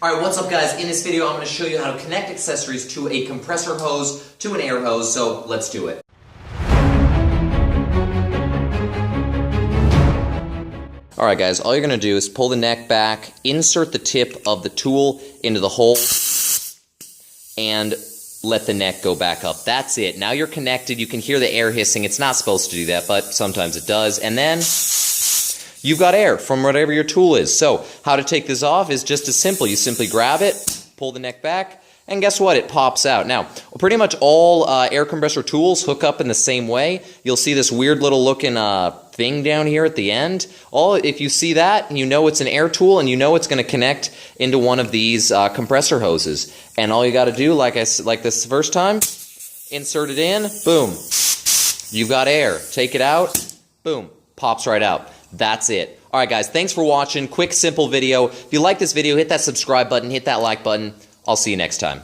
Alright, what's up guys? In this video I'm going to show you how to connect accessories to a compressor hose to an air hose, so let's do it. Alright guys, all you're going to do is pull the neck back, insert the tip of the tool into the hole, and let the neck go back up. That's it. Now you're connected. You can hear the air hissing. It's not supposed to do that, but sometimes it does. And then you've got air from whatever your tool is. So how to take this off is just as simple. You simply grab it, pull the neck back, and guess what? It pops out. Now, pretty much all air compressor tools hook up in the same way. You'll see this weird little looking thing down here at the end. If you see that, you know it's an air tool, and you know it's going to connect into one of these compressor hoses. And all you got to do, like this first time, insert it in, boom. You've got air. Take it out, boom, pops right out. That's it. All right, guys, thanks for watching. Quick, simple video. If you like this video, hit that subscribe button, hit that like button. I'll see you next time.